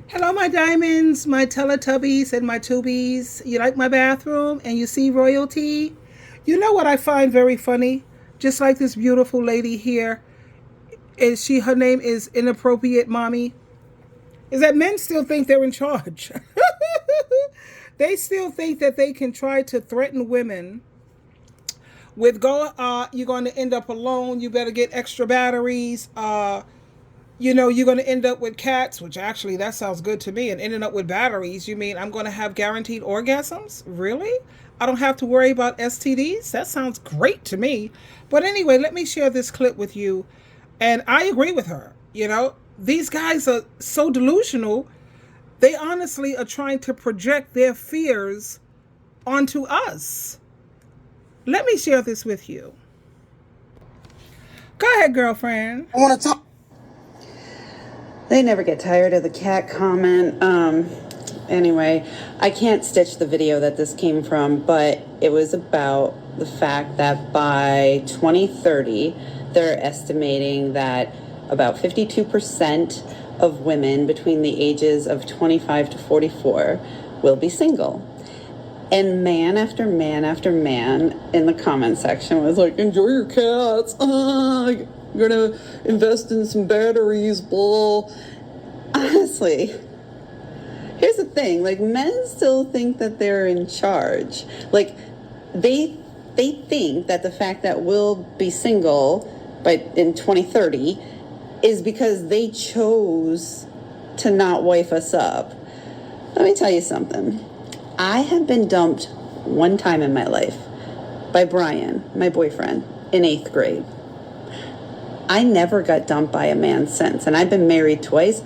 Hello, my diamonds, my Teletubbies, and my Tubies. You like my bathroom and you see royalty? You know what I find very funny? Just like this beautiful lady here, her name is Inappropriate Mommy, is that men still think they're in charge. They still think that they can try to threaten women with you're going to end up alone, you better get extra batteries, you're going to end up with cats, which actually that sounds good to me. And ending up with batteries, you mean I'm going to have guaranteed orgasms? Really? I don't have to worry about STDs? That sounds great to me. But anyway, let me share this clip with you. And I agree with her. These guys are so delusional. They honestly are trying to project their fears onto us. Let me share this with you. Go ahead, girlfriend. I want to talk. They never get tired of the cat comment. Anyway, I can't stitch the video that this came from, but it was about the fact that by 2030, they're estimating that about 52% of women between the ages of 25 to 44 will be single. And man after man after man in the comment section was like, enjoy your cats. You're going to invest in some batteries, bull. Honestly, here's the thing. Like, men still think that they're in charge. Like, they think that the fact that we'll be single in 2030 is because they chose to not wife us up. Let me tell you something. I have been dumped one time in my life by Brian, my boyfriend, in 8th grade. I never got dumped by a man since, and I've been married twice.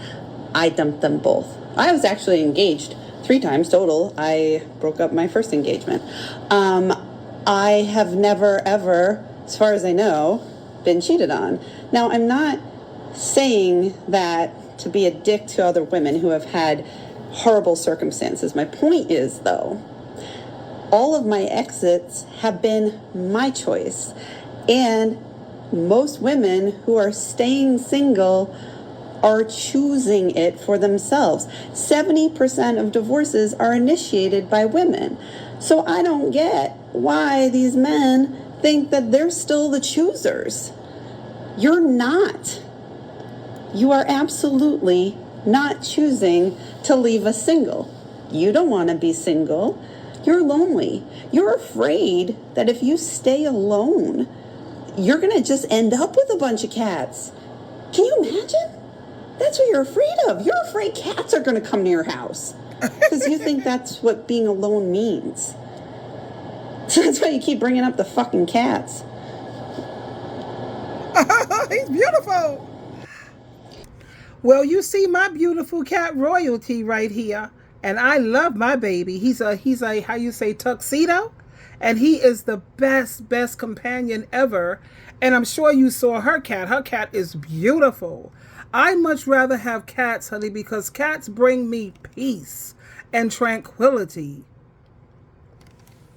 I dumped them both. I was actually engaged 3 times total. I broke up my first engagement. I have never, ever, as far as I know, been cheated on. Now, I'm not saying that to be a dick to other women who have had horrible circumstances. My point is, though, all of my exits have been my choice. And most women who are staying single are choosing it for themselves. 70% of divorces are initiated by women. So I don't get why these men think that they're still the choosers. You're not. You are absolutely not choosing to leave us single. You don't want to be single. You're lonely. You're afraid that if you stay alone, you're going to just end up with a bunch of cats. Can you imagine? That's what you're afraid of. You're afraid cats are going to come to your house because you think that's what being alone means. So that's why you keep bringing up the fucking cats. He's beautiful. Well, you see my beautiful cat royalty right here, and I love my baby. He's a how you say tuxedo, and he is the best companion ever. And I'm sure you saw her cat. Her cat is beautiful. I much rather have cats, honey, because cats bring me peace and tranquility.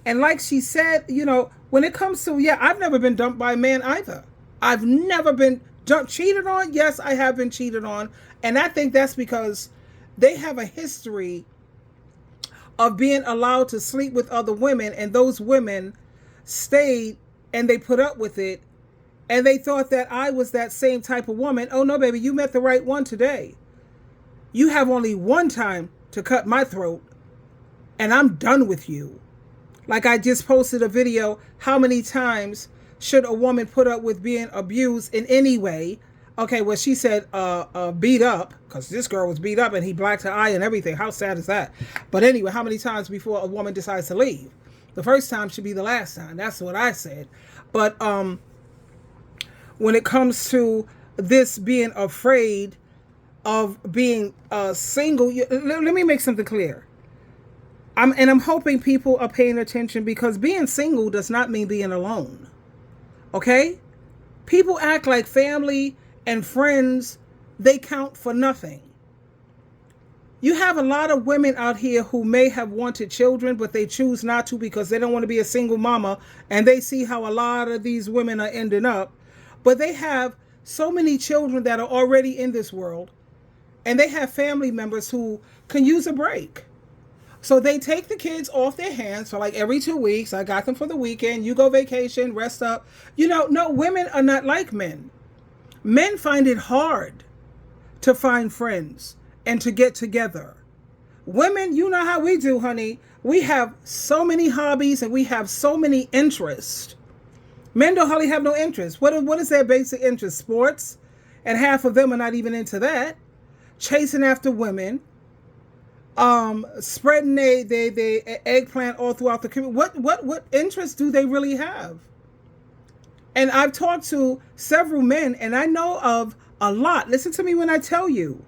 And like she said, when it comes to, yeah, I've never been dumped by a man either. I've never been cheated on. Yes, I have been cheated on. And I think that's because they have a history of being allowed to sleep with other women, and those women stayed and they put up with it, and they thought that I was that same type of woman. Oh no, baby, you met the right one today. You have only one time to cut my throat, and I'm done with you. Like I just posted a video, how many times should a woman put up with being abused in any way? Okay, well, she said beat up, because this girl was beat up and he blacked her eye and everything. How sad is that? But anyway, how many times before a woman decides to leave? The first time should be the last time. That's what I said. But when it comes to this being afraid of being single, let me make something clear. I'm hoping people are paying attention, because being single does not mean being alone. Okay? People act like family and friends, they count for nothing. You have a lot of women out here who may have wanted children, but they choose not to because they don't want to be a single mama, and they see how a lot of these women are ending up. But they have so many children that are already in this world, and they have family members who can use a break. So they take the kids off their hands for like every 2 weeks. I got them for the weekend. You go vacation, rest up. No, women are not like men. Men find it hard to find friends and to get together. Women, you know how we do, honey. We have so many hobbies and we have so many interests. Men don't hardly have no interest. What is their basic interest? Sports, and half of them are not even into that. Chasing after women, spreading they eggplant all throughout the community. What interest do they really have? And I've talked to several men, and I know of a lot. Listen to me when I tell you.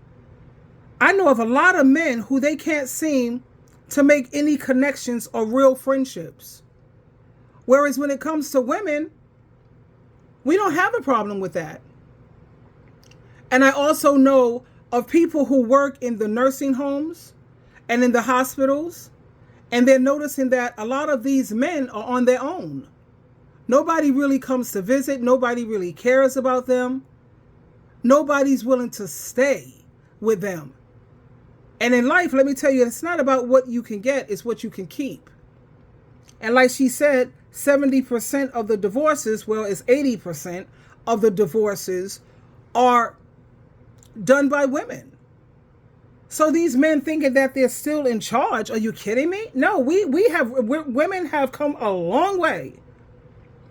I know of a lot of men who they can't seem to make any connections or real friendships. Whereas when it comes to women, we don't have a problem with that. And I also know of people who work in the nursing homes and in the hospitals, and they're noticing that a lot of these men are on their own. Nobody really comes to visit. Nobody really cares about them. Nobody's willing to stay with them. And in life, let me tell you, it's not about what you can get, it's what you can keep. And like she said, 70% of the divorces, well, it's 80% of the divorces are done by women. So these men thinking that they're still in charge, are you kidding me? No, women have come a long way.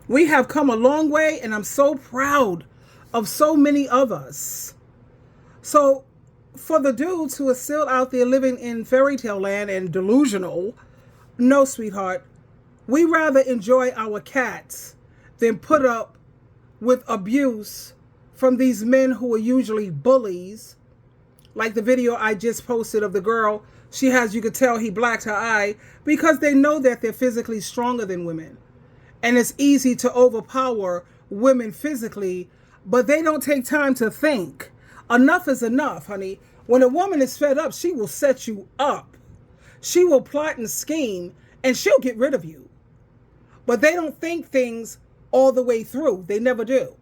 We have come a long way, and I'm so proud of so many of us. So for the dudes who are still out there living in fairy tale land and delusional, no, sweetheart, we rather enjoy our cats than put up with abuse from these men who are usually bullies. Like the video I just posted of the girl, you could tell he blacked her eye because they know that they're physically stronger than women. And it's easy to overpower women physically, but they don't take time to think. Enough is enough, honey. When a woman is fed up, she will set you up. She will plot and scheme, and she'll get rid of you. But they don't think things all the way through. They never do.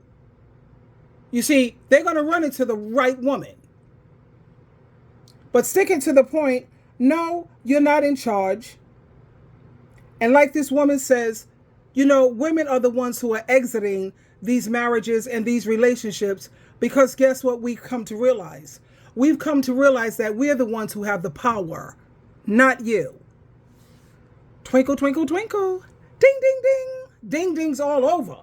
You see, they're going to run into the right woman. But sticking to the point, no, you're not in charge. And like this woman says, women are the ones who are exiting these marriages and these relationships because guess what we've come to realize? We've come to realize that we're the ones who have the power, not you. Twinkle, twinkle, twinkle. Ding, ding, ding. Ding, dings all over.